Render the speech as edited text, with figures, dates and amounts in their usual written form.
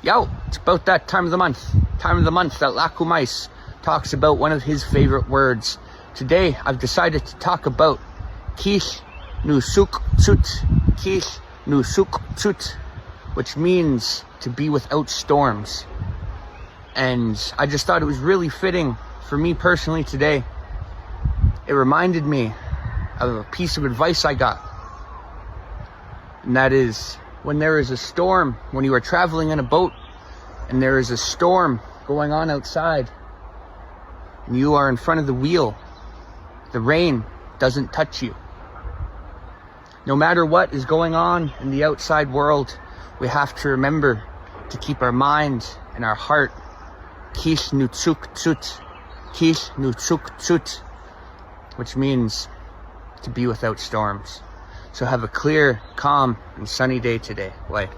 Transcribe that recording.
Yo, it's about that time of the month. Time of the month that Lakumais talks about one of his favorite words. Today, I've decided to talk about Kish Nu Suk Tsut. Kish Nu Suk Tsut, which means to be without storms. And I just thought it was really fitting for me personally today. It reminded me of a piece of advice I got. And that is, when there is a storm, when you are traveling in a boat and there is a storm going on outside and you are in front of the wheel, the rain doesn't touch you. No matter what is going on in the outside world, we have to remember to keep our mind and our heart Kish Nu Tsuk Tsut, Kish Nu Tsuk Tsut, which means to be without storms. So have a clear, calm, and sunny day today. Bye.